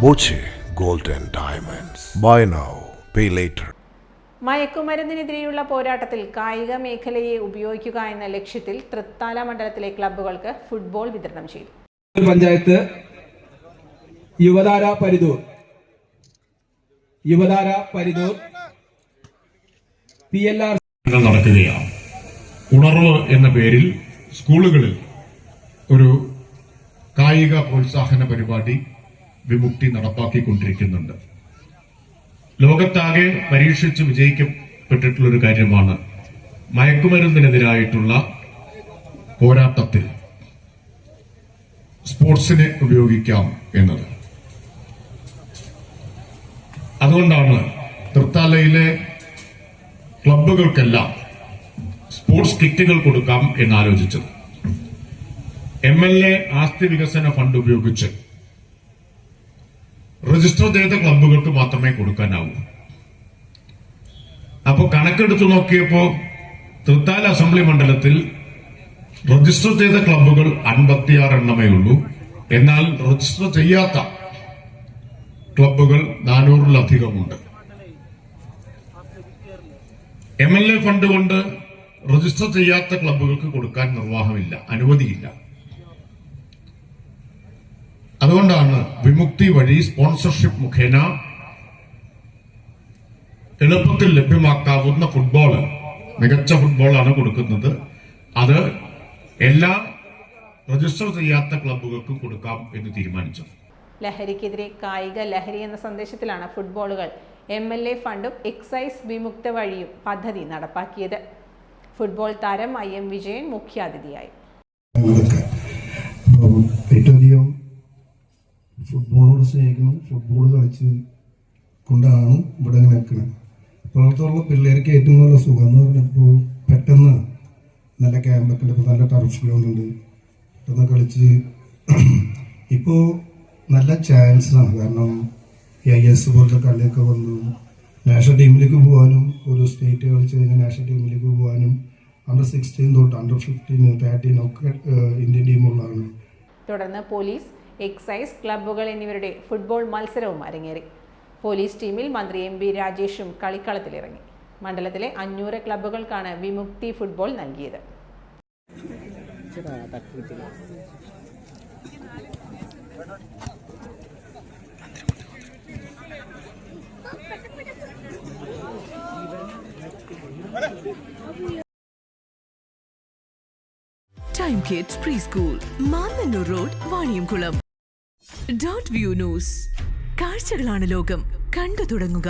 Boche gold and diamonds. Buy now pay later. മയക്കുമരുന്നിനെതിരെയുള്ള പോരാട്ടത്തിൽ കായിക മേഖലയെ ഉപയോഗിക്കുക എന്ന ലക്ഷ്യത്തിൽ തൃത്താല മണ്ഡലത്തിലെ ക്ലബ്ബുകൾക്ക് ഫുട്ബോൾ വിതരണം ചെയ്തു. പഞ്ചായത്ത് യുവതാര പരിതൂർ PLR നടക്കുകയാണ്. ഉണർവ് എന്ന പേരിൽ സ്കൂളുകളിൽ ഒരു കായിക പ്രോത്സാഹന പരിപാടി വിമുക്തി നടപ്പാക്കിക്കൊണ്ടിരിക്കുന്നുണ്ട്. ലോകത്താകെ പരീക്ഷിച്ച് വിജയിക്കപ്പെട്ടിട്ടുള്ള ഒരു കാര്യമാണ് മയക്കുമരുന്നിനെതിരായിട്ടുള്ള പോരാട്ടത്തിൽ സ്പോർട്സിനെ ഉപയോഗിക്കാം എന്നത്. അതുകൊണ്ടാണ് തൃത്താലയിലെ ക്ലബ്ബുകൾക്കെല്ലാം സ്പോർട്സ് കിറ്റുകൾ കൊടുക്കാം എന്നാലോചിച്ചത്. MLA ആസ്തി വികസന ഫണ്ട് ഉപയോഗിച്ച് രജിസ്റ്റർ ചെയ്ത ക്ലബ്ബുകൾക്ക് മാത്രമേ കൊടുക്കാനാവൂ. അപ്പോൾ കണക്കെടുത്തു നോക്കിയപ്പോ തൃത്താല അസംബ്ലി മണ്ഡലത്തിൽ രജിസ്റ്റർ ചെയ്ത ക്ലബ്ബുകൾ 56 എണ്ണമേ ഉള്ളൂ. എന്നാൽ രജിസ്റ്റർ ചെയ്യാത്ത ക്ലബ്ബുകൾ 400-ലധികമുണ്ട്. MLA ഫണ്ട് കൊണ്ട് രജിസ്റ്റർ ചെയ്യാത്ത ക്ലബ്ബുകൾക്ക് കൊടുക്കാൻ നിർവാഹമില്ല, അനുമതിയില്ല. അതുകൊണ്ടാണ് വിമുക്തി വഴി സ്പോൺസർഷിപ്പ് മുഖേന എളുപ്പത്തിൽ ലഭ്യമാക്കാവുന്ന ഫുട്ബോള്, മികച്ച ഫുട്ബോളാണ് കൊടുക്കുന്നത്. അത് എല്ലാ രജിസ്റ്റർ ചെയ്യാത്ത ക്ലബ്ബുകൾക്കും കൊടുക്കാം എന്ന് തീരുമാനിച്ചു. ലഹരിക്കെതിരെ കായിക ലഹരി എന്ന സന്ദേശത്തിലാണ് ഫുട്ബോളുകൾ MLA ഫണ്ടും എക്സൈസ് വിമുക്ത വഴിയും പദ്ധതി നടപ്പാക്കിയത്. ഫുട്ബോൾ താരം IM വിജയൻ മുഖ്യാതിഥിയായി. ഏറ്റവും ഫുട്ബോളോട് സ്നേഹിക്കണം, ഫുട്ബോൾ കളിച്ച് കൊണ്ടാണ് ഇവിടെ ഇങ്ങനെ നിൽക്കുന്നത്. ഇപ്പോഴത്തുള്ള പിള്ളേർക്ക് ഏറ്റവും നല്ല സുഖം എന്ന് പറഞ്ഞപ്പോൾ പെട്ടെന്ന് നല്ല ക്യാമ്പൊക്കെ ഉണ്ട്, ഇപ്പോൾ നല്ല ടർഫ് ഗ്രൗണ്ട് ഉണ്ട്, പെട്ടെന്ന് കളിച്ച് ഇപ്പോൾ നല്ല ചാൻസാണ്. കാരണം IS പോലത്തെ കളിയൊക്കെ വന്നു നാഷണൽ ടീമിലേക്ക് പോകാനും, ഒരു സ്റ്റേറ്റ് കളിച്ച് കഴിഞ്ഞാൽ നാഷണൽ ടീമിലേക്ക് പോകാനും under-16 തൊട്ട് under-15, 13 ഒക്കെ ഇന്ത്യൻ ടീമുള്ളതാണ്. തുടർന്ന് പോലീസ്, എക്സൈസ്, ക്ലബ്ബുകൾ എന്നിവരുടെ ഫുട്ബോൾ മത്സരവും അരങ്ങേറി. പോലീസ് ടീമിൽ മന്ത്രി MB രാജേഷും കളിക്കളത്തിലിറങ്ങി. മണ്ഡലത്തിലെ 500 ക്ലബ്ബുകൾക്കാണ് വിമുക്തി ഫുട്ബോൾ നൽകിയത്. Time Kids Preschool, Manannur Road, Vaniyamkulam. .view News. കാഴ്ചകളാണ് ലോകം, കണ്ടു തുടങ്ങുക.